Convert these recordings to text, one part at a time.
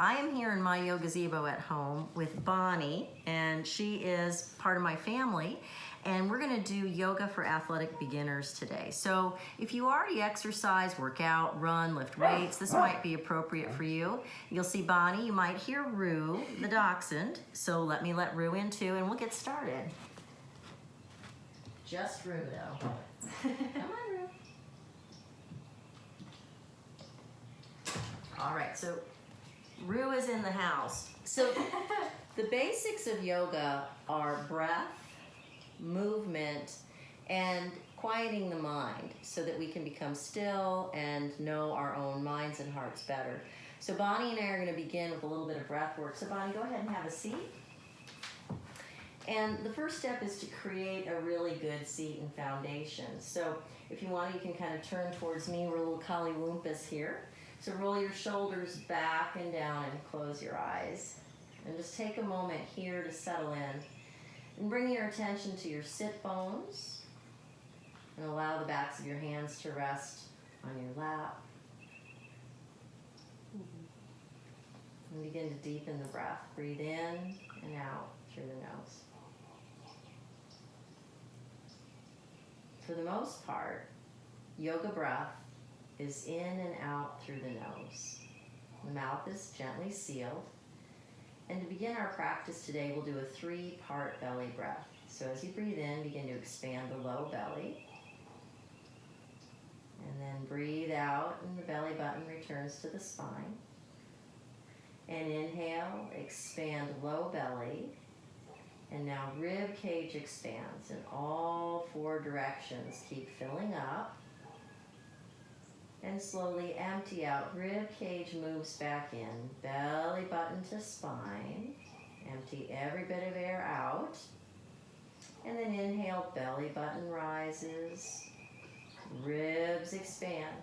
I am here in my yoga gazebo at home with Bonnie, and she is part of my family, and we're gonna do yoga for athletic beginners today. So if you already exercise, work out, run, lift weights, this might be appropriate for you. You'll see Bonnie, you might hear Rue, the dachshund, so let me let Rue in too, and we'll get started. Just Rue though. Come on, Rue. All right, so Rue is in the house. So the basics of yoga are breath, movement, and quieting the mind so that we can become still and know our own minds and hearts better. So Bonnie and I are going to begin with a little bit of breath work. So Bonnie, go ahead and have a seat. And the first step is to create a really good seat and foundation. So if you want, you can kind of turn towards me. We're a little Kali Lumpus here. So roll your shoulders back and down and close your eyes. And just take a moment here to settle in. And bring your attention to your sit bones. And allow the backs of your hands to rest on your lap. And begin to deepen the breath. Breathe in and out through the nose. For the most part, yoga breath is in and out through the nose. The mouth is gently sealed. And to begin our practice today, we'll do a 3-part belly breath. So as you breathe in, begin to expand the low belly. And then breathe out, and the belly button returns to the spine. And inhale, expand low belly. And now rib cage expands in all 4 directions. Keep filling up. And slowly empty out. Rib cage moves back in. Belly button to spine. Empty every bit of air out. And then inhale, belly button rises. Ribs expand.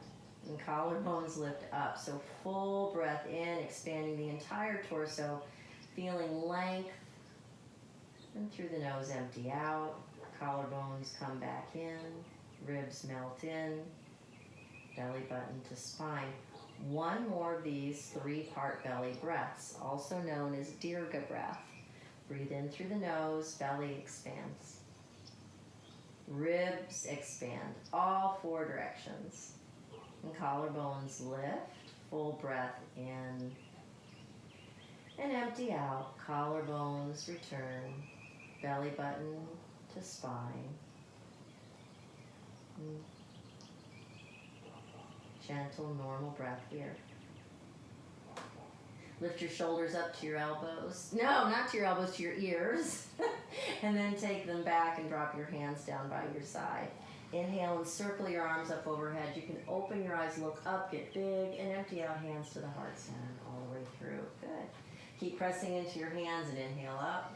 And collarbones lift up. So full breath in, expanding the entire torso. Feeling length. And through the nose, empty out. Collarbones come back in. Ribs melt in. Belly button to spine. 1 more of these 3-part belly breaths, also known as Dirga breath. Breathe in through the nose, belly expands. Ribs expand, all 4 directions. And collarbones lift, full breath in. And empty out, collarbones return, belly button to spine. Gentle, normal breath here. Lift your shoulders up to your elbows. No, not to your elbows, to your ears. And then take them back and drop your hands down by your side. Inhale and circle your arms up overhead. You can open your eyes, look up, get big, and empty out, hands to the heart center all the way through. Good. Keep pressing into your hands and inhale up.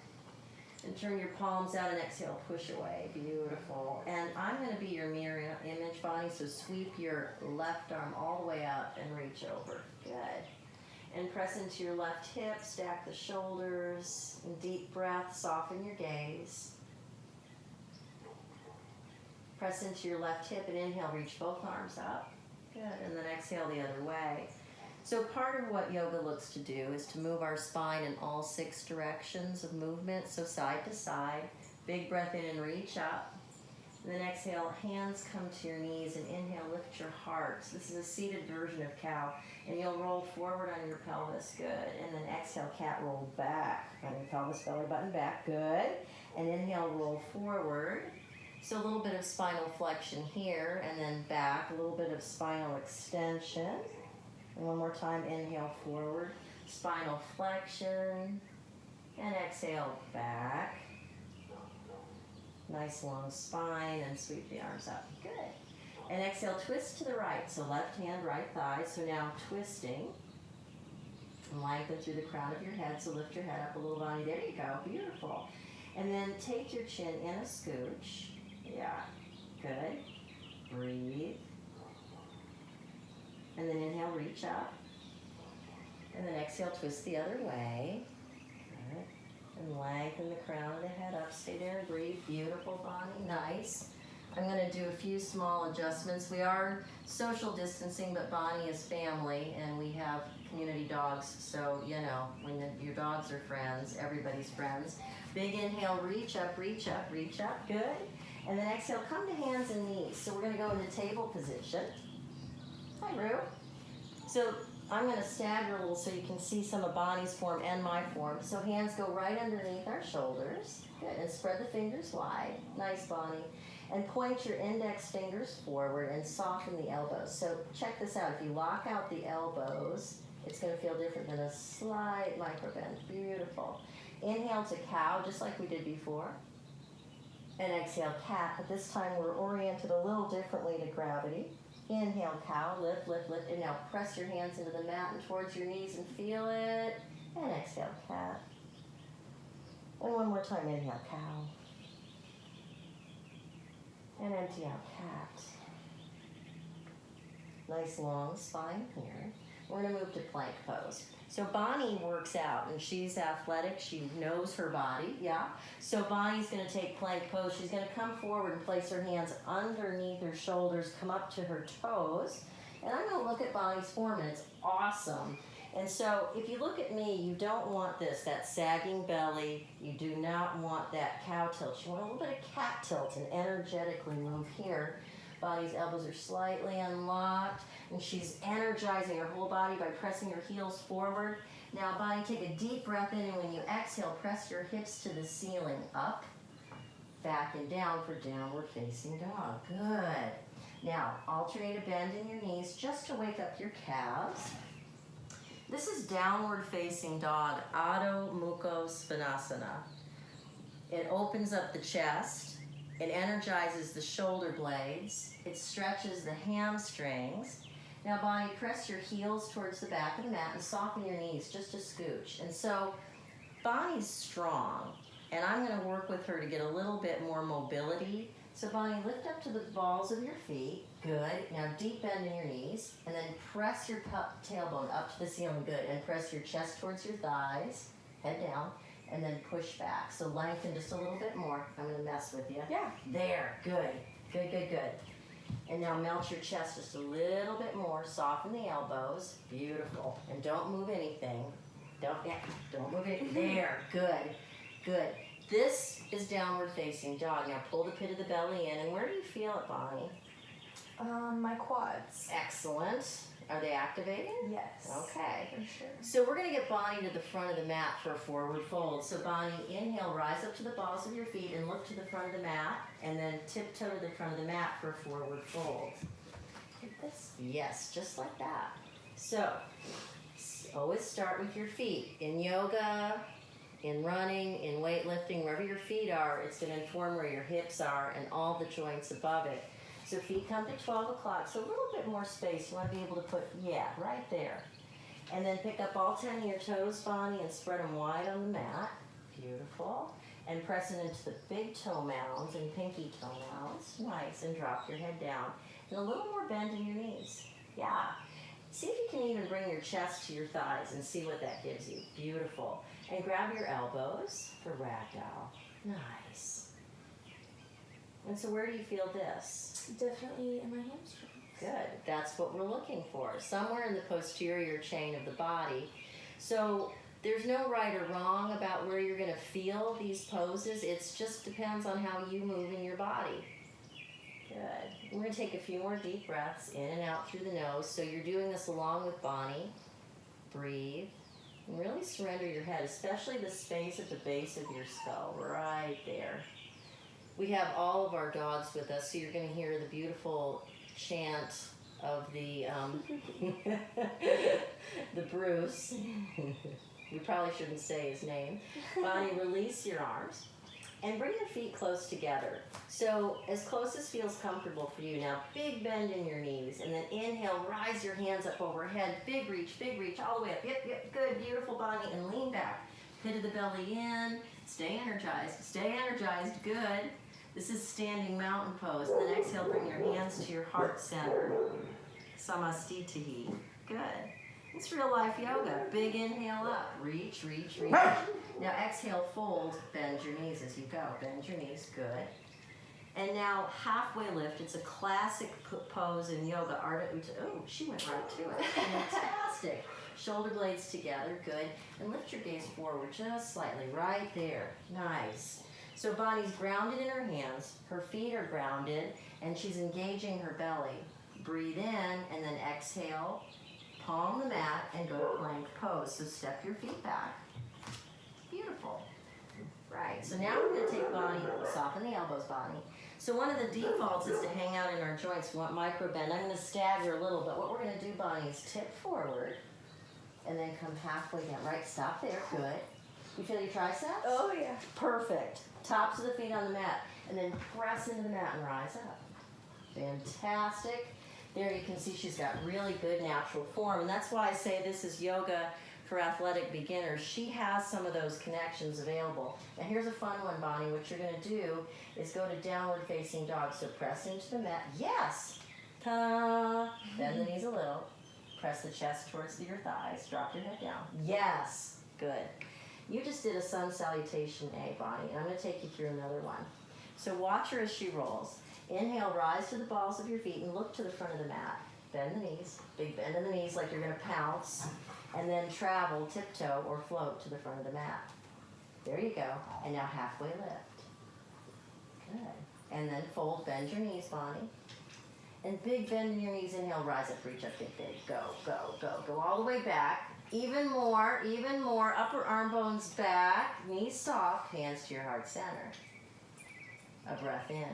And turn your palms out and exhale, push away. Beautiful. And I'm going to be your mirror image, Bonnie, so sweep your left arm all the way up and reach over. Good. And press into your left hip, stack the shoulders, and deep breath, soften your gaze. Press into your left hip and inhale, reach both arms up. Good. And then exhale the other way. So part of what yoga looks to do is to move our spine in all 6 directions of movement, so side to side. Big breath in and reach up. And then exhale, hands come to your knees, and inhale, lift your heart. So this is a seated version of cow, and you'll roll forward on your pelvis, good. And then exhale, cat roll back on your pelvis, belly button back, good. And inhale, roll forward. So a little bit of spinal flexion here, and then back, a little bit of spinal extension. And one more time, inhale forward, spinal flexion, and exhale back. Nice long spine, and sweep the arms up. Good. And exhale, twist to the right. So left hand, right thigh. So now twisting. And lengthen through the crown of your head. So lift your head up a little, Bonnie. There you go. Beautiful. And then take your chin in a scooch. Yeah. Good. Breathe. And then inhale, reach up. And then exhale, twist the other way. Good. And lengthen the crown of the head up. Stay there and breathe. Beautiful, Bonnie. Nice. I'm going to do a few small adjustments. We are social distancing, but Bonnie is family, and we have community dogs, so you know, when your dogs are friends, everybody's friends. Big inhale, reach up, reach up, reach up, good. And then exhale, come to hands and knees. So we're going to go into table position. Hi, Rue. So I'm going to stagger a little so you can see some of Bonnie's form and my form. So hands go right underneath our shoulders. Good, and spread the fingers wide. Nice, Bonnie. And point your index fingers forward and soften the elbows. So check this out. If you lock out the elbows, it's going to feel different than a slight micro bend. Beautiful. Inhale to cow, just like we did before. And exhale, cat. But this time we're oriented a little differently to gravity. Inhale, cow, lift, lift, lift. And now press your hands into the mat and towards your knees and feel it. And exhale, cat. And one more time, inhale, cow. And empty out, cat. Nice long spine here. We're going to move to plank pose. So Bonnie works out, and she's athletic. She knows her body, yeah? So Bonnie's going to take plank pose. She's going to come forward and place her hands underneath her shoulders, come up to her toes. And I'm going to look at Bonnie's form, and it's awesome. And so if you look at me, you don't want this, that sagging belly. You do not want that cow tilt. You want a little bit of cat tilt and energetically move here. Bonnie's elbows are slightly unlocked, and she's energizing her whole body by pressing her heels forward. Now, Bonnie, take a deep breath in, and when you exhale, press your hips to the ceiling, up, back, and down for downward facing dog. Good. Now, alternate a bend in your knees just to wake up your calves. This is downward facing dog, Adho Mukha Svanasana. It opens up the chest. It energizes the shoulder blades. It stretches the hamstrings. Now, Bonnie, press your heels towards the back of the mat and soften your knees just a scooch. And so Bonnie's strong, and I'm going to work with her to get a little bit more mobility. So Bonnie, lift up to the balls of your feet. Good. Now deep bend in your knees, and then press your tailbone up to the ceiling. Good. And press your chest towards your thighs. Head down. And then push back. So lengthen just a little bit more. I'm going to mess with you. Yeah. There. Good. Good, good, good. And now melt your chest just a little bit more. Soften the elbows. Beautiful. And don't move anything. Don't move it. There. Good. Good. This is downward facing dog. Now pull the pit of the belly in. And where do you feel it, Bonnie? My quads. Excellent. Are they activating? Yes. Okay. For sure. So we're going to get Bonnie to the front of the mat for a forward fold. So Bonnie, inhale, rise up to the balls of your feet and look to the front of the mat, and then tiptoe to the front of the mat for a forward fold. Like this? Yes, just like that. So always start with your feet. In yoga, in running, in weightlifting, wherever your feet are, it's going to inform where your hips are and all the joints above it. So feet come to 12 o'clock, so a little bit more space. You want to be able to put, right there. And then pick up all 10 of your toes, Bonnie, and spread them wide on the mat. Beautiful. And press it into the big toe mounds and pinky toe mounds. Nice. And drop your head down. And a little more bend in your knees. Yeah. See if you can even bring your chest to your thighs and see what that gives you. Beautiful. And grab your elbows for ragdoll. Nice. And so where do you feel this? Definitely in my hamstrings. Good. That's what we're looking for. Somewhere in the posterior chain of the body. So there's no right or wrong about where you're going to feel these poses. It just depends on how you move in your body. Good. We're going to take a few more deep breaths in and out through the nose. So you're doing this along with Bonnie. Breathe. And really surrender your head, especially the space at the base of your skull, right there. We have all of our dogs with us, so you're going to hear the beautiful chant of the the Bruce. We probably shouldn't say his name. Bonnie, release your arms and bring your feet close together. So as close as feels comfortable for you. Now, big bend in your knees, and then inhale, rise your hands up overhead. Big reach, all the way up. Yep, good, beautiful, Bonnie, and lean back. Pit of the belly in. Stay energized, good. This is standing mountain pose. Then exhale, bring your hands to your heart center. Samastitihi. Good. It's real life yoga. Big inhale up. Reach. Now exhale, fold. Bend your knees as you go. Bend your knees. Good. And now halfway lift. It's a classic pose in yoga. Oh, she went right to it. Fantastic. Shoulder blades together, good. And lift your gaze forward just slightly, right there. Nice. So Bonnie's grounded in her hands, her feet are grounded, and she's engaging her belly. Breathe in, and then exhale, palm the mat, and go to plank pose. So step your feet back. Beautiful. Right, so now we're gonna take Bonnie, soften the elbows, Bonnie. So one of the defaults is to hang out in our joints. We want micro bend. I'm gonna stagger a little, but what we're gonna do, Bonnie, is tip forward, and then come halfway down. Right, stop there, good. You feel your triceps? Oh, yeah. Perfect. Tops of the feet on the mat, and then press into the mat and rise up. Fantastic. There you can see she's got really good natural form, and that's why I say this is yoga for athletic beginners. She has some of those connections available. Now here's a fun one, Bonnie. What you're going to do is go to downward facing dog. So press into the mat. Yes. Ta. Bend the knees a little. Press the chest towards your thighs. Drop your head down. Yes. Good. You just did a sun salutation A, Bonnie, and I'm going to take you through another one. So watch her as she rolls. Inhale, rise to the balls of your feet and look to the front of the mat. Bend the knees, big bend in the knees like you're going to pounce, and then travel, tiptoe, or float to the front of the mat. There you go. And now halfway lift. Good. And then fold, bend your knees, Bonnie. And big bend in your knees. Inhale, rise up, reach up, get big. Go, go, go. Go all the way back. Even more, even more. Upper arm bones back, knees soft, hands to your heart center. A breath in.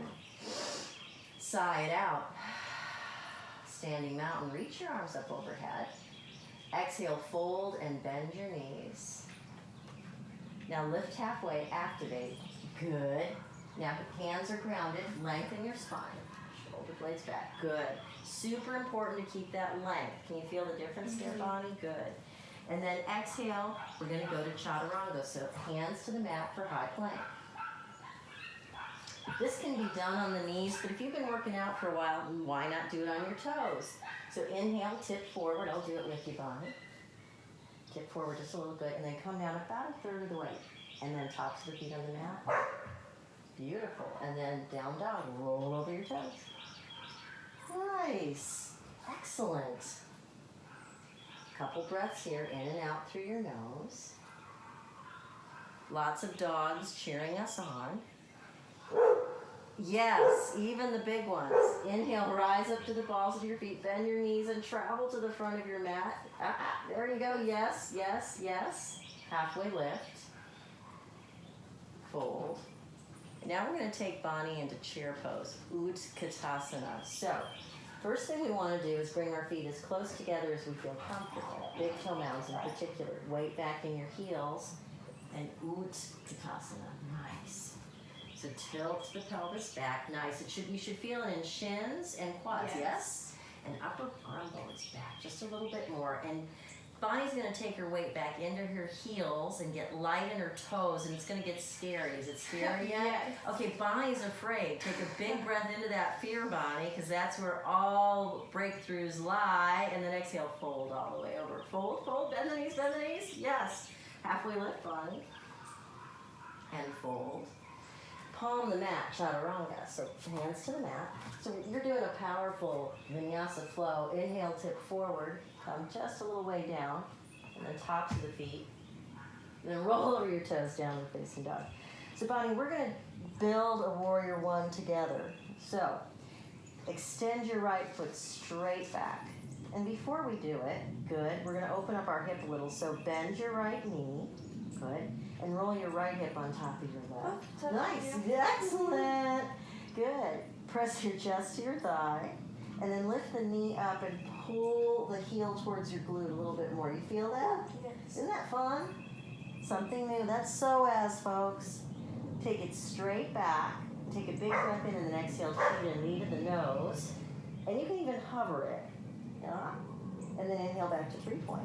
Sigh it out. Standing mountain, reach your arms up overhead. Exhale, fold and bend your knees. Now lift halfway, activate. Good. Now hands are grounded, lengthen your spine. Shoulder blades back. Good. Super important to keep that length. Can you feel the difference there, Bonnie? Good. And then exhale, we're going to go to chaturanga. So hands to the mat for high plank. This can be done on the knees, but if you've been working out for a while, why not do it on your toes? So inhale, tip forward. I'll do it with you, Bonnie. Tip forward just a little bit, and then come down about a third of the weight. And then tops of the feet on the mat. Beautiful. And then down dog, roll over your toes. Nice. Excellent. Couple breaths here, in and out through your nose. Lots of dogs cheering us on. Yes, even the big ones. Inhale, rise up to the balls of your feet, bend your knees and travel to the front of your mat. There you go, yes, yes, yes. Halfway lift. Fold. Now we're going to take Bonnie into chair pose, Utkatasana. So, first thing we want to do is bring our feet as close together as we feel comfortable. Big toe mounds in particular. Weight back in your heels and Utkatasana. Nice. So tilt the pelvis back. Nice. You should feel it in shins and quads. Yes. And upper arm bones back just a little bit more. And Bonnie's going to take her weight back into her heels and get light in her toes, and it's going to get scary. Is it scary yet? Yes. Okay, Bonnie's afraid. Take a big breath into that fear, Bonnie, because that's where all breakthroughs lie. And then exhale, fold all the way over. Fold, fold, bend the knees, bend the knees. Yes. Halfway lift, Bonnie. And fold. Palm the mat, chaturanga. So hands to the mat. So you're doing a powerful vinyasa flow. Inhale, tip forward. Come just a little way down. And then tops of the feet. And then roll over your toes, downward facing dog. So Bonnie, we're going to build a warrior one together. So extend your right foot straight back. And before we do it, good, we're going to open up our hip a little. So bend your right knee. Good. And roll your right hip on top of your left. Oh, nice. Excellent. Good. Press your chest to your thigh. And then lift the knee up and pull the heel towards your glute a little bit more. You feel that? Yes. Isn't that fun? Something new. That's psoas, folks. Take it straight back. Take a big breath in and then exhale. Shoot a knee to the nose. And you can even hover it. Yeah. And then inhale back to 3-point.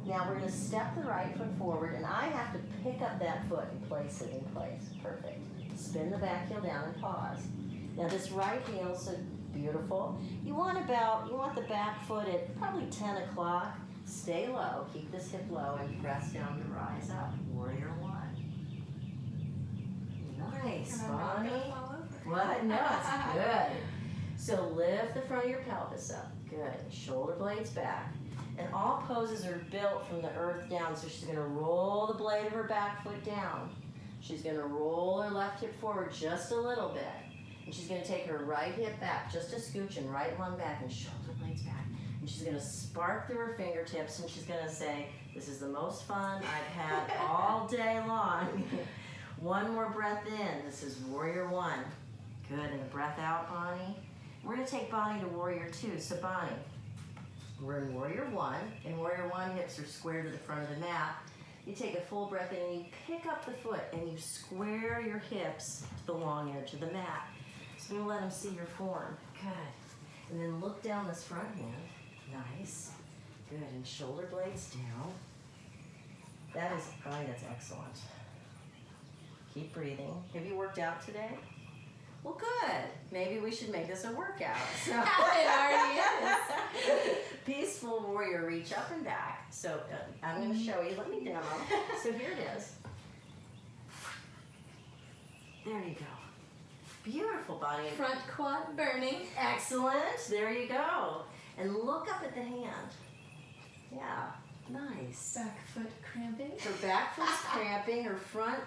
Now we're going to step the right foot forward, and I have to pick up that foot and place it in place. Perfect. Spin the back heel down and pause. Now this right heel, so beautiful. You want the back foot at probably 10 o'clock. Stay low, keep this hip low, and press down to rise up. Warrior one. Nice, And I'm not Bonnie. gonna fall over. What? No, it's good. So lift the front of your pelvis up. Good. Shoulder blades back. And all poses are built from the earth down. So she's going to roll the blade of her back foot down. She's going to roll her left hip forward just a little bit. And she's going to take her right hip back just a scooch and right lung back and shoulder blades back. And she's going to spark through her fingertips and she's going to say, this is the most fun I've had all day long. One more breath in. This is Warrior One. Good. And a breath out, Bonnie. We're going to take Bonnie to Warrior Two. So Bonnie, we're in Warrior One. In Warrior One, hips are square to the front of the mat. You take a full breath in and you pick up the foot and you square your hips to the long edge of the mat. So we'll let them see your form. Good. And then look down this front hand. Nice. Good. And shoulder blades down. That is, Bonnie, that's excellent. Keep breathing. Have you worked out today? Well, good. Maybe we should make this a workout. So It already is. Peaceful warrior, reach up and back. So I'm going to show you. Let me demo. So here it is. There you go. Beautiful, Bonnie. Front quad burning. Excellent. There you go. And look up at the hand. Yeah. Nice. Back foot cramping. Her back foot's cramping. Her front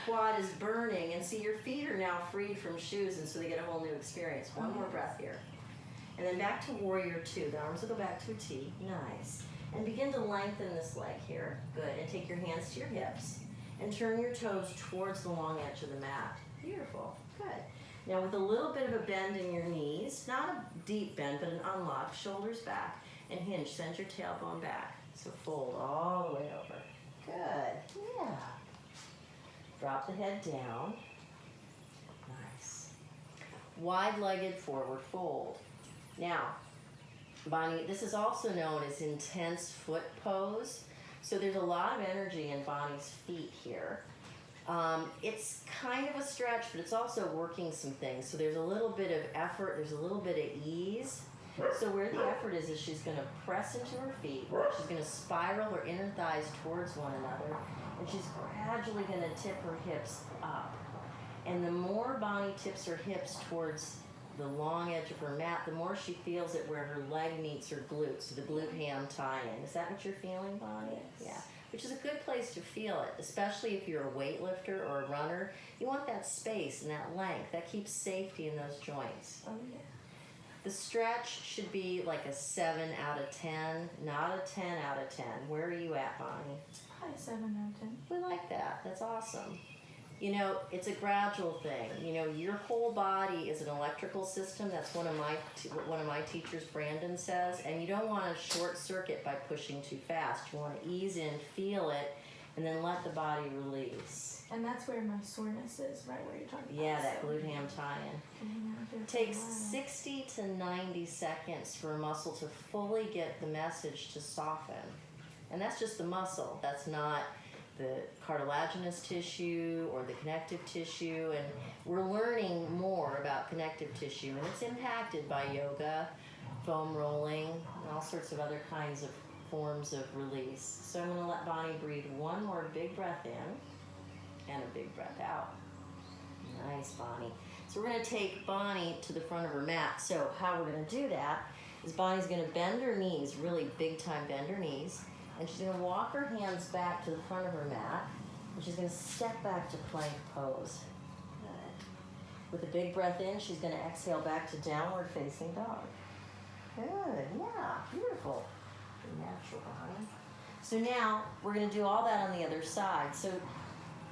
quad is burning. And see, your feet are now freed from shoes, and so they get a whole new experience. One more breath here. And then back to Warrior Two. The arms will go back to a T. Nice. And begin to lengthen this leg here. Good. And take your hands to your hips. And turn your toes towards the long edge of the mat. Beautiful. Good. Now with a little bit of a bend in your knees, not a deep bend, but an unlock, shoulders back, and hinge. Send your tailbone back. So fold all the way over. Good. Yeah. Drop the head down. Nice. Wide-legged forward fold. Now, Bonnie, this is also known as intense foot pose. So there's a lot of energy in Bonnie's feet here. It's kind of a stretch, but it's also working some things. So there's a little bit of effort, there's a little bit of ease. So where the effort is she's going to press into her feet. She's going to spiral her inner thighs towards one another. And she's gradually going to tip her hips up. And the more Bonnie tips her hips towards the long edge of her mat, the more she feels it where her leg meets her glutes, so the glute ham tie-in. Is that what you're feeling, Bonnie? Yes. Yeah. Which is a good place to feel it, especially if you're a weightlifter or a runner. You want that space and that length. That keeps safety in those joints. Oh, yeah. The stretch should be like a 7 out of 10, not a 10 out of 10. Where are you at, Bonnie? Probably 7 out of 10. We like that. That's awesome. You know, it's a gradual thing. You know, your whole body is an electrical system. That's one of my teachers, Brandon, says. And you don't want to short circuit by pushing too fast. You want to ease in, feel it, and then let the body release. And that's where my soreness is, right where you're talking about. Yeah, that glute ham tie-in. It takes 60 to 90 seconds for a muscle to fully get the message to soften. And that's just the muscle. That's not the cartilaginous tissue or the connective tissue. And we're learning more about connective tissue. And it's impacted by yoga, foam rolling, and all sorts of other kinds of forms of release. So I'm going to let Bonnie breathe one more big breath in and a big breath out. Nice, Bonnie. So we're going to take Bonnie to the front of her mat. So how we're going to do that is Bonnie's going to bend her knees, really big time bend her knees, and she's going to walk her hands back to the front of her mat, and she's going to step back to plank pose. Good. With a big breath in, she's going to exhale back to downward facing dog. Good, yeah, beautiful. Natural, Bonnie. So now we're going to do all that on the other side. So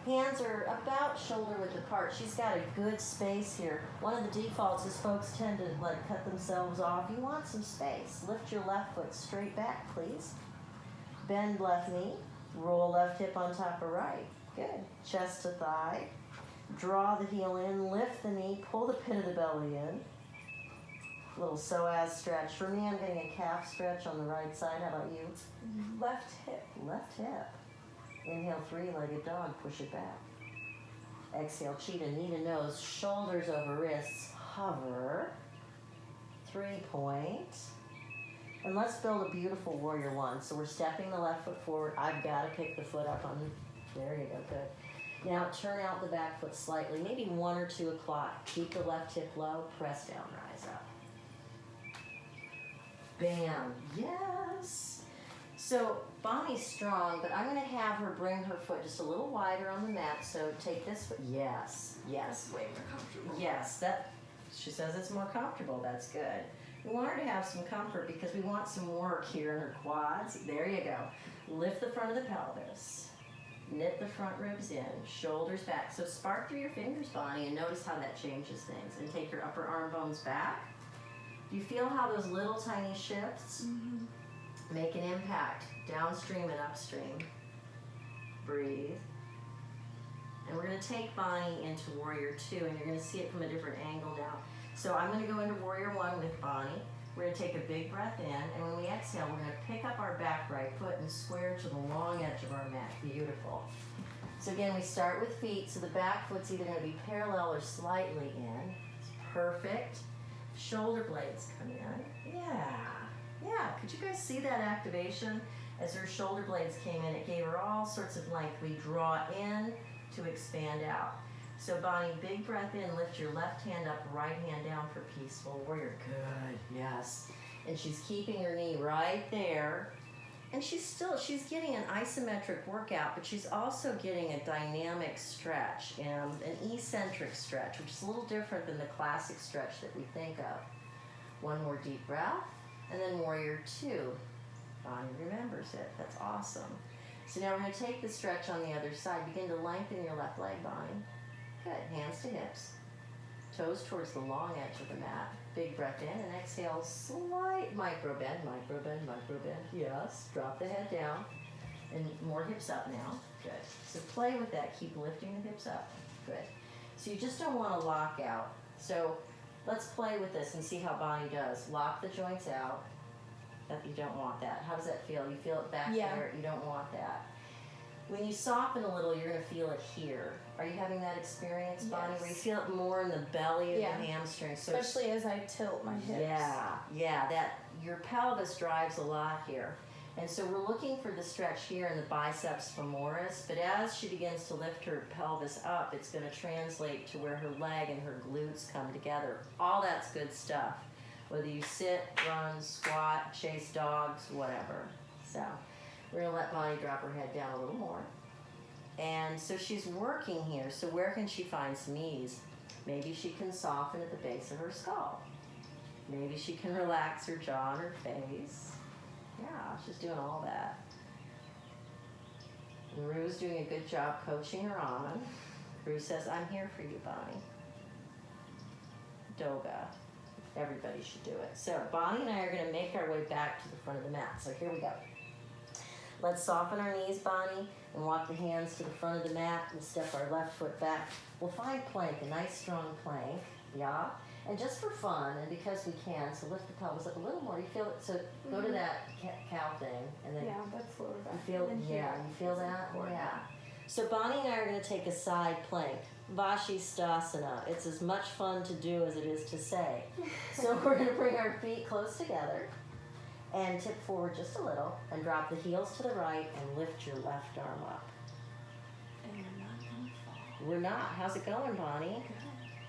hands are about shoulder width apart. She's got a good space here. One of the defaults is folks tend to like cut themselves off. You want some space. Lift your left foot straight back, please. Bend left knee. Roll left hip on top of right. Good. Chest to thigh. Draw the heel in. Lift the knee. Pull the pit of the belly in. Little psoas stretch. For me, I'm getting a calf stretch on the right side. How about you? Left hip. Left hip. Inhale, three-legged dog, push it back. Exhale, cheetah, knee to nose, shoulders over wrists, hover. 3-point. And let's build a beautiful warrior one. So we're stepping the left foot forward. I've got to pick the foot up on, there you go, good. Now turn out the back foot slightly, maybe 1 or 2 o'clock. Keep the left hip low, press down, rise up. Bam, yes. So Bonnie's strong, but I'm gonna have her bring her foot just a little wider on the mat. So take this foot, yes, yes. That's way more comfortable. Yes, that, she says it's more comfortable, that's good. We want her to have some comfort because we want some work here in her quads. There you go. Lift the front of the pelvis. Knit the front ribs in, shoulders back. So spark through your fingers, Bonnie, and notice how that changes things. And take your upper arm bones back. Do you feel how those little tiny shifts make an impact downstream and upstream? Breathe. And we're gonna take Bonnie into Warrior 2, and you're gonna see it from a different angle now. So I'm gonna go into Warrior 1 with Bonnie. We're gonna take a big breath in, and when we exhale, we're gonna pick up our back right foot and square to the long edge of our mat. Beautiful. So again, we start with feet, so the back foot's either gonna be parallel or slightly in. It's perfect. Shoulder blades come in. Yeah. Could you guys see that activation? As her shoulder blades came in, it gave her all sorts of length. We draw in to expand out. So Bonnie, big breath in, lift your left hand up, right hand down for peaceful warrior. Good, yes. And she's keeping her knee right there. And she's getting an isometric workout, but she's also getting a dynamic stretch and an eccentric stretch, which is a little different than the classic stretch that we think of. One more deep breath, and then Warrior 2. Bonnie remembers it, that's awesome. So now we're gonna take the stretch on the other side. Begin to lengthen your left leg, Bonnie. Good, hands to hips. Toes towards the long edge of the mat. Big breath in and exhale, slight micro bend. Yes, drop the head down. And more hips up now. Good. So play with that, keep lifting the hips up. Good. So you just don't want to lock out. So let's play with this and see how Bonnie does. Lock the joints out. You don't want that. How does that feel? You feel it back there, you don't want that. When you soften a little, you're going to feel it here. Are you having that experience, Bonnie, where you feel it more in the belly of the hamstring? So especially as I tilt my hips. Yeah, that your pelvis drives a lot here. And so we're looking for the stretch here in the biceps femoris, but as she begins to lift her pelvis up, it's going to translate to where her leg and her glutes come together. All that's good stuff. Whether you sit, run, squat, chase dogs, whatever. So we're gonna let Bonnie drop her head down a little more. And so she's working here. So where can she find some ease? Maybe she can soften at the base of her skull. Maybe she can relax her jaw and her face. Yeah, she's doing all that. And Rue's doing a good job coaching her on. Rue says, I'm here for you, Bonnie. Doga. Everybody should do it. So Bonnie and I are going to make our way back to the front of the mat. So here we go. Let's soften our knees, Bonnie, and walk the hands to the front of the mat and step our left foot back. We'll find plank, a nice strong plank, yeah? And just for fun, and because we can, so lift the pelvis up a little more. You feel it? So go to that cow thing, and then that's lower back. you feel, you feel that? Yeah. So Bonnie and I are going to take a side plank. Vashisthasana. It's as much fun to do as it is to say. So we're going to bring our feet close together and tip forward just a little and drop the heels to the right and lift your left arm up. And you're not going to fall. We're not. How's it going, Bonnie?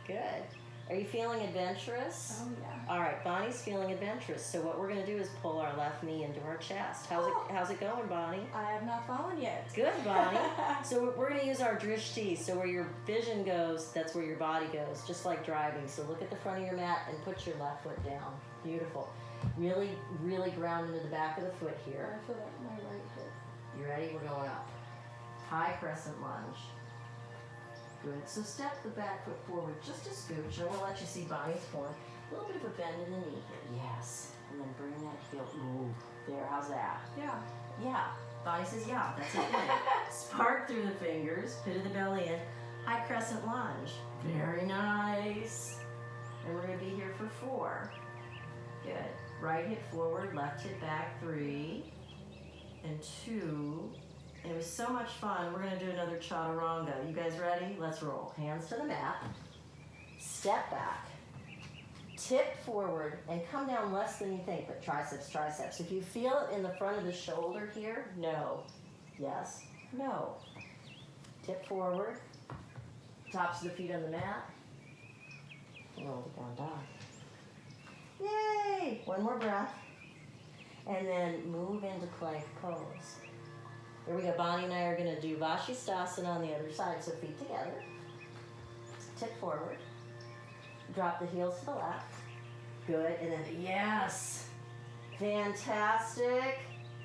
Good. Are you feeling adventurous? Oh, yeah. All right, Bonnie's feeling adventurous. So what we're going to do is pull our left knee into our chest. How's it going, Bonnie? I have not fallen yet. Good, Bonnie. So we're going to use our drishti. So where your vision goes, that's where your body goes, just like driving. So look at the front of your mat and put your left foot down. Beautiful. Really, really ground into the back of the foot here. I feel like my right hip. You ready? We're going up. High crescent lunge. Good. So step the back foot forward just a scooch. I want to let you see Bonnie's form. A little bit of a bend in the knee here. Yes. And then bring that heel. Ooh. There. How's that? Yeah. Yeah. Bonnie says, yeah. That's it. Spark through the fingers. Pit of the belly in. High crescent lunge. Very nice. And we're going to be here for 4. Good. Right hip forward. Left hip back. 3. And 2. And it was so much fun. We're going to do another chaturanga. You guys ready? Let's roll. Hands to the mat. Step back. Tip forward and come down less than you think, but triceps, triceps. If you feel it in the front of the shoulder here, no. Yes. No. Tip forward. Tops of the feet on the mat. Roll it down dog. Yay! One more breath. And then move into plank pose. Here we go. Bonnie and I are going to do Vashisthasana on the other side. So feet together. Tip forward. Drop the heels to the left. Good. And then, yes. Fantastic.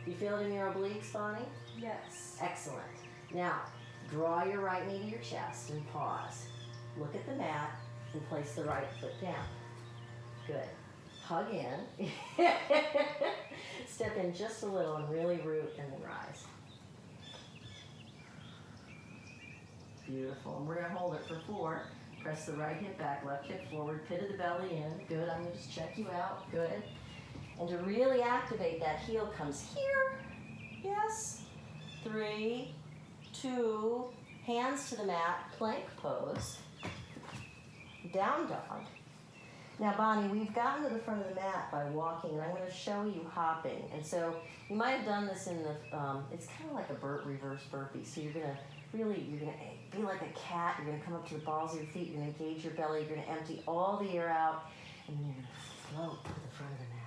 You feel it in your obliques, Bonnie? Yes. Excellent. Now, draw your right knee to your chest and pause. Look at the mat and place the right foot down. Good. Hug in. Step in just a little and really root and then rise. Beautiful. And we're going to hold it for 4. Press the right hip back, left hip forward, pit of the belly in. Good. I'm going to just check you out. Good. And to really activate that heel comes here. Yes. 3, 2, hands to the mat, plank pose. Down dog. Now, Bonnie, we've gotten to the front of the mat by walking, and I'm going to show you hopping. And so you might have done this in the, it's kind of like a reverse burpee. So you're going to be like a cat. You're going to come up to the balls of your feet. You're going to engage your belly. You're going to empty all the air out, and then you're going to float to the front of the mat.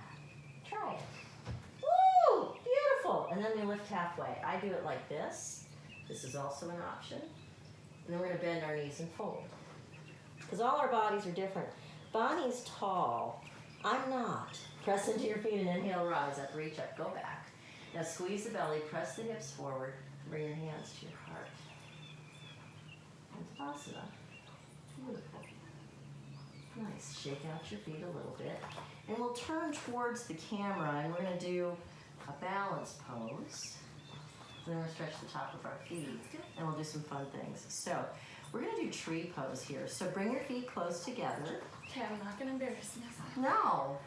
Try it. Woo! Beautiful. And then we lift halfway. I do it like this. This is also an option. And then we're going to bend our knees and fold. Because all our bodies are different. Bonnie's tall. I'm not. Press into your feet and inhale, rise up, reach up, go back. Now squeeze the belly, press the hips forward, bring your hands to your heart. And Tadasana. Beautiful. Nice. Shake out your feet a little bit. And we'll turn towards the camera and we're going to do a balance pose. Then we're going to stretch the top of our feet and we'll do some fun things. So we're going to do tree pose here. So bring your feet close together. Okay, I'm not gonna embarrass myself. No,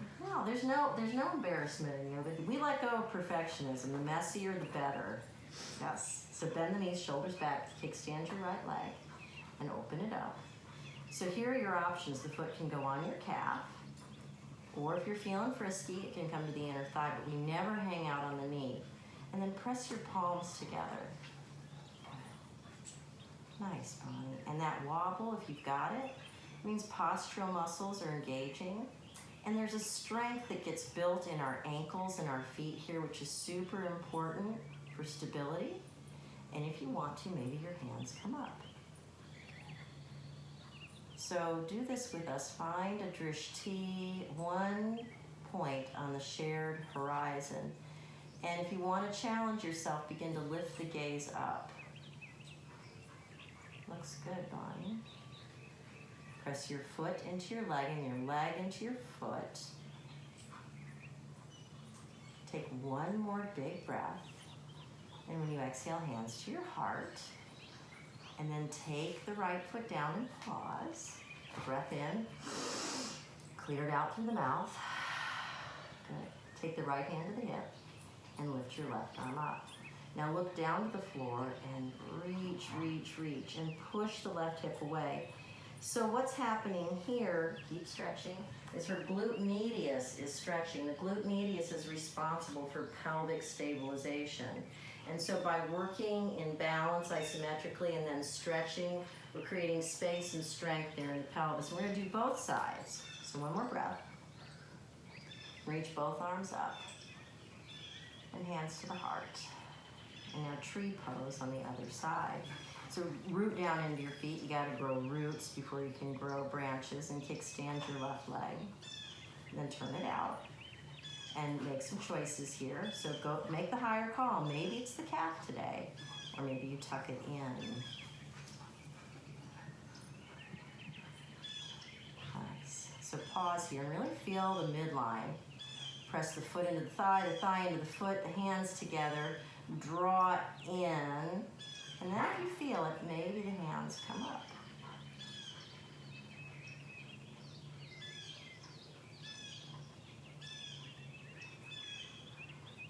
there's no embarrassment in you. But we let go of perfectionism. The messier, the better. Yes. So bend the knees, shoulders back, kickstand your right leg, and open it up. So here are your options. The foot can go on your calf, or if you're feeling frisky, it can come to the inner thigh. But we never hang out on the knee. And then press your palms together. Nice, Bonnie. And that wobble, if you've got it, means postural muscles are engaging. And there's a strength that gets built in our ankles and our feet here, which is super important for stability. And if you want to, maybe your hands come up. So do this with us. Find a drishti, one point on the shared horizon. And if you want to challenge yourself, begin to lift the gaze up. Looks good, Bonnie. Press your foot into your leg and your leg into your foot. Take one more big breath. And when you exhale, hands to your heart. And then take the right foot down and pause. Breath in. Clear it out through the mouth. Good. Take the right hand to the hip and lift your left arm up. Now look down to the floor and reach, reach, reach, and push the left hip away. So what's happening here, keep stretching, is her glute medius is stretching. The glute medius is responsible for pelvic stabilization. And so by working in balance isometrically and then stretching, we're creating space and strength there in the pelvis. And we're going to do both sides. So one more breath. Reach both arms up. And hands to the heart. And now tree pose on the other side. So root down into your feet. You got to grow roots before you can grow branches, and kickstand your left leg. And then turn it out and make some choices here. So go make the higher call. Maybe it's the calf today, or maybe you tuck it in. Nice. So pause here and really feel the midline. Press the foot into the thigh into the foot, the hands together. Draw it in, and then if you feel it, maybe the hands come up.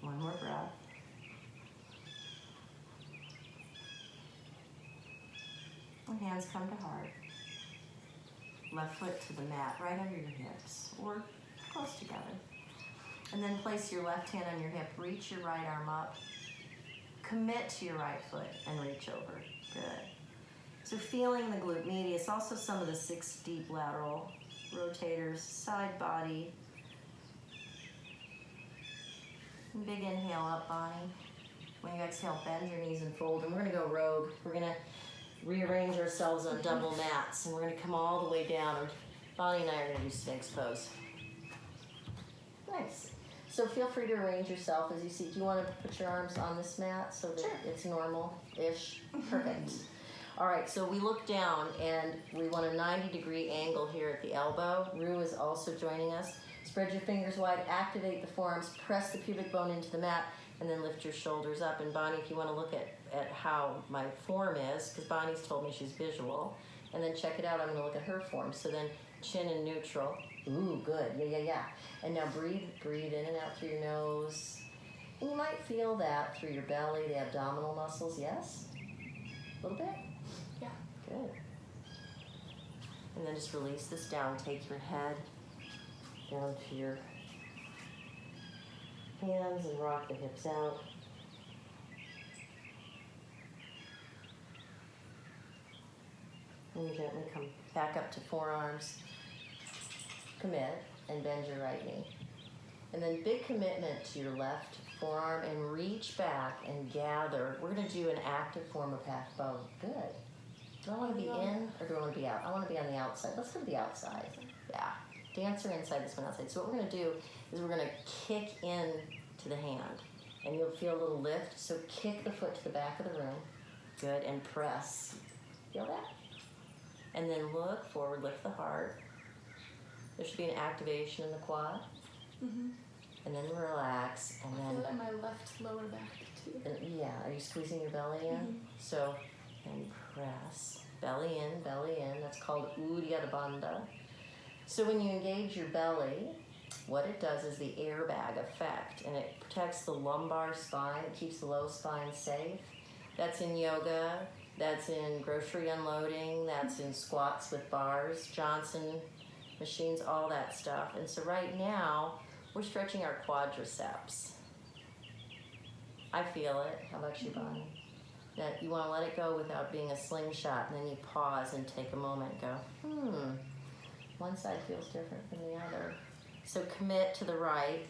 One more breath. And hands come to heart. Left foot to the mat, right under your hips, or close together. And then place your left hand on your hip, reach your right arm up. Commit to your right foot and reach over. Good. So feeling the glute medius, also some of the 6 deep lateral rotators, side body. And big inhale up, Bonnie. When you exhale, bend your knees and fold. And we're gonna go rogue. We're gonna rearrange ourselves on double mats, and we're gonna come all the way down. And Bonnie and I are gonna do Sphinx pose. Nice. So feel free to arrange yourself as you see. Do you want to put your arms on this mat so that it's normal-ish? Perfect. All right, so we look down, and we want a 90-degree angle here at the elbow. Rue is also joining us. Spread your fingers wide, activate the forearms, press the pubic bone into the mat, and then lift your shoulders up. And Bonnie, if you want to look at how my form is, because Bonnie's told me she's visual, and then check it out, I'm going to look at her form. So then chin in neutral. Ooh, good. Yeah. And now breathe in and out through your nose. And you might feel that through your belly, the abdominal muscles, yes? A little bit? Yeah. Good. And then just release this down. Take your head down to your hands and rock the hips out. And gently come back up to forearms. Commit and bend your right knee. And then big commitment to your left forearm and reach back and gather. We're going to do an active form of half bow. Good. Do I want to be in or do I want to be out? I want to be on the outside. Let's go to the outside. Yeah. Dancer inside, this one outside. So what we're going to do is we're going to kick in to the hand. And you'll feel a little lift. So kick the foot to the back of the room. Good. And press. Feel that? And then look forward, lift the heart. There should be an activation in the quad. Mm-hmm. And then relax. And I then, feel it in my left lower back too. yeah, are you squeezing your belly in? Mm-hmm. So, and press. Belly in, belly in. That's called Uddiyana Bandha. So when you engage your belly, what it does is the airbag effect, and it protects the lumbar spine. It keeps the low spine safe. That's in yoga. That's in grocery unloading. That's in squats with bars, Johnson machines, all that stuff. And so right now, we're stretching our quadriceps. I feel it. How about you, Bonnie? That you want to let it go without being a slingshot, and then you pause and take a moment and go, one side feels different from the other. So commit to the right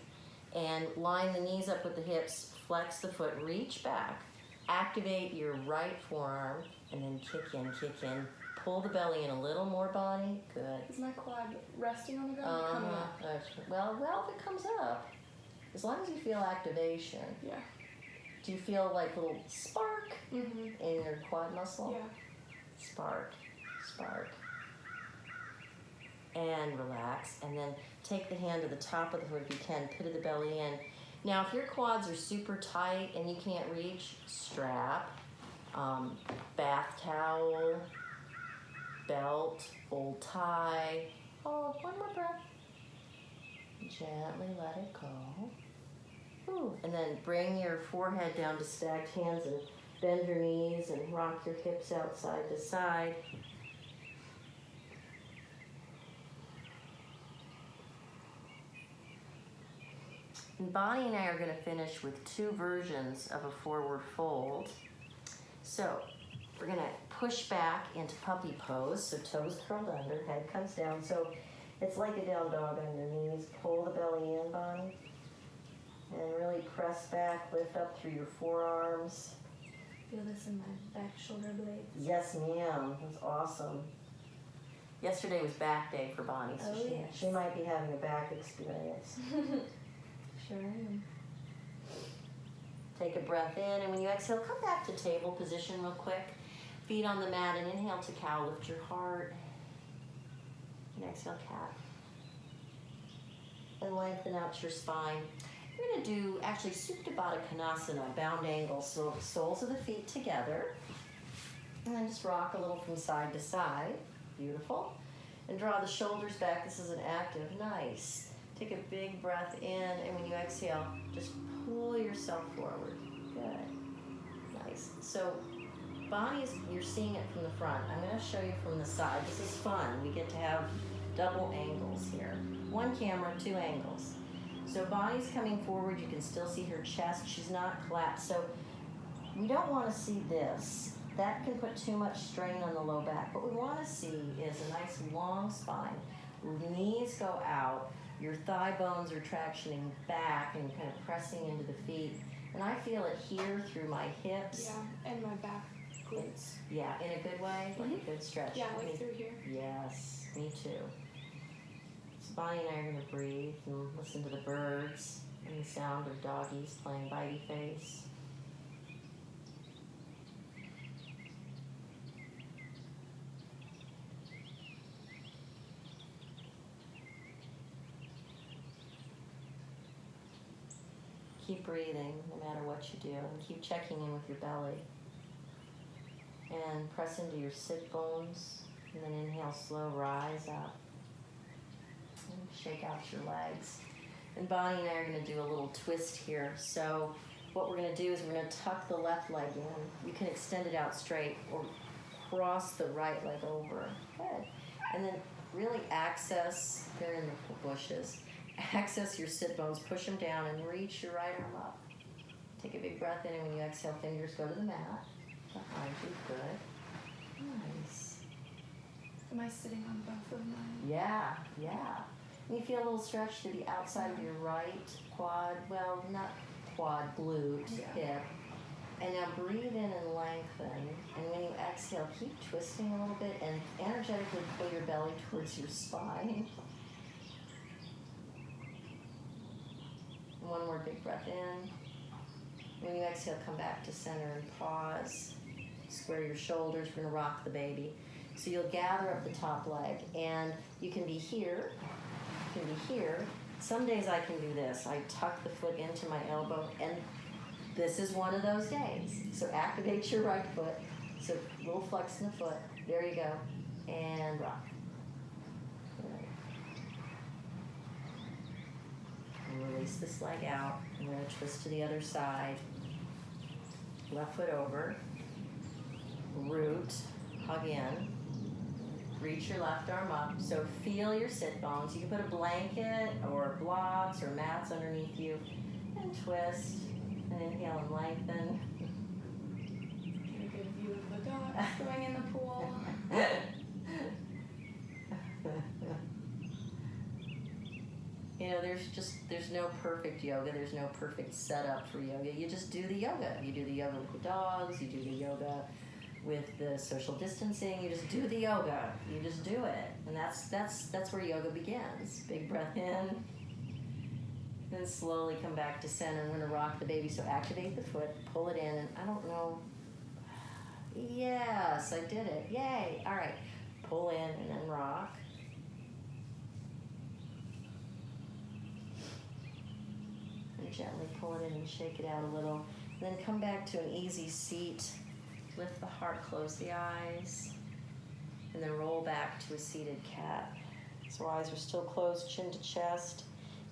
and line the knees up with the hips, flex the foot, reach back, activate your right forearm, and then kick in. Pull the belly in a little more, Bonnie. Good. Is my quad resting on the ground or coming up? Well, if it comes up, as long as you feel activation. Yeah. Do you feel like a little spark Mm-hmm. in your quad muscle? Yeah. Spark. And relax, and then take the hand to the top of the foot if you can, pit of the belly in. Now, if your quads are super tight and you can't reach, strap, bath towel, belt, old tie. Hold, one more breath. Gently let it go. Ooh. And then bring your forehead down to stacked hands and bend your knees and rock your hips out side to side. And Bonnie and I are going to finish with 2 versions of a forward fold. So we're going to push back into puppy pose, so toes curled under, head comes down. So it's like a down dog on your knees. Pull the belly in, Bonnie. And really press back, lift up through your forearms. Feel this in my back shoulder blades. Yes, ma'am. That's awesome. Yesterday was back day for Bonnie, so she might be having a back experience. Sure am. Take a breath in, and when you exhale, come back to table position real quick. Feet on the mat, and inhale to cow. Lift your heart. And exhale, cat. And lengthen out your spine. We're going to do actually Supta Baddha Konasana, bound angle, so soles of the feet together. And then just rock a little from side to side. Beautiful. And draw the shoulders back. This is an active. Nice. Take a big breath in, and when you exhale, just pull yourself forward. Good. Nice. So Bonnie's, you're seeing it from the front. I'm going to show you from the side. This is fun. We get to have double angles here. 1 camera, 2 angles. So Bonnie's coming forward. You can still see her chest. She's not collapsed. So we don't want to see this. that can put too much strain on the low back. What we want to see is a nice long spine. Knees go out. Your thigh bones are tractioning back and kind of pressing into the feet. And I feel it here through my hips. Yeah, and my back glutes. Yeah, in a good way, like a good stretch. Yeah, like through here. Yes, me too. So Bonnie and I are going to breathe and listen to the birds and the sound of doggies playing bitey face. Keep breathing no matter what you do, and keep checking in with your belly. And press into your sit bones, and then inhale, slow rise up. And shake out your legs. And Bonnie and I are going to do a little twist here. So what we're going to do is we're going to tuck the left leg in. You can extend it out straight or cross the right leg over. Good. And then really access, they're in the bushes. Access your sit bones, push them down, and reach your right arm up. Take a big breath in, and when you exhale, fingers go to the mat. Behind you, good. Nice. Am I sitting on both of mine? Yeah. You feel a little stretch to the outside of your right quad, well, not quad, glute, hip. And now breathe in and lengthen. And when you exhale, keep twisting a little bit and energetically pull your belly towards your spine. One more big breath in. When you exhale, come back to center and pause. Square your shoulders. We're going to rock the baby. So you'll gather up the top leg, and you can be here. You can be here. Some days I can do this. I tuck the foot into my elbow, and this is one of those days. So activate your right foot. So a little flex in the foot. There you go. And rock. Release this leg out. I'm going to twist to the other side. Left foot over. Root. Hug in. Reach your left arm up. So feel your sit bones. You can put a blanket or blocks or mats underneath you. And twist. And inhale and lengthen. Get a good view of the dogs going in the pool. You know, there's no perfect yoga. There's no perfect setup for yoga. You just do the yoga. You do the yoga with the dogs. You do the yoga with the social distancing. You just do the yoga. You just do it. And that's where yoga begins. Big breath in. Then slowly come back to center. I'm going to rock the baby. So activate the foot. Pull it in. And I don't know. Yes, I did it. Yay. All right. Pull in and then rock. Gently pull it in and shake it out a little. And then come back to an easy seat. Lift the heart, close the eyes. And then roll back to a seated cat. So eyes are still closed, chin to chest.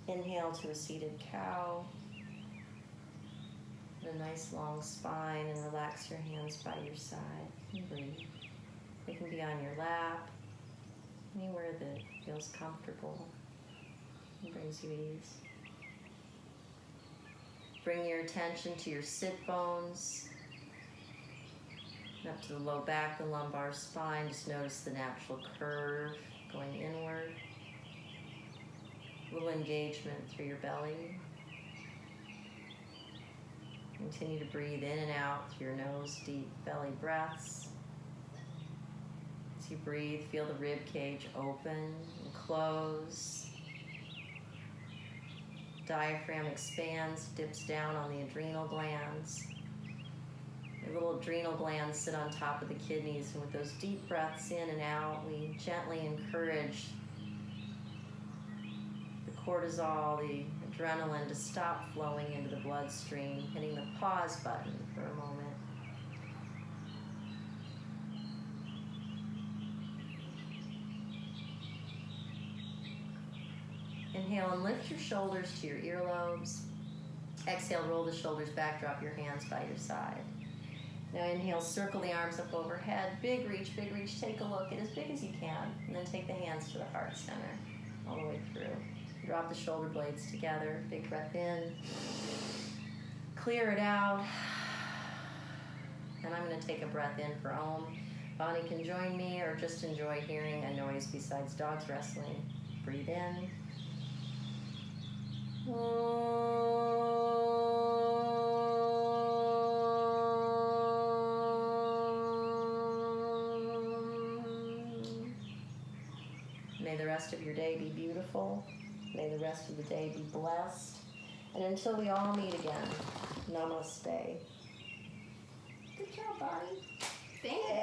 Inhale to a seated cow. And a nice long spine, and relax your hands by your side. And breathe. They can be on your lap, anywhere that feels comfortable and brings you ease. Bring your attention to your sit bones, up to the low back, the lumbar spine. Just notice the natural curve going inward. A little engagement through your belly. Continue to breathe in and out through your nose, deep belly breaths. As you breathe, feel the rib cage open and close. Diaphragm expands, dips down on the adrenal glands. The little adrenal glands sit on top of the kidneys, and with those deep breaths in and out, we gently encourage the cortisol, the adrenaline to stop flowing into the bloodstream, hitting the pause button for a moment. Inhale and lift your shoulders to your earlobes. Exhale, roll the shoulders back, drop your hands by your side. Now inhale, circle the arms up overhead. Big reach, take a look. Get as big as you can. And then take the hands to the heart center, all the way through. Drop the shoulder blades together. Big breath in. Clear it out. And I'm going to take a breath in for Om. Bonnie can join me or just enjoy hearing a noise besides dogs wrestling. Breathe in. May the rest of your day be beautiful. May the rest of the day be blessed. And until we all meet again, namaste. Good job, Bonnie. Thank you.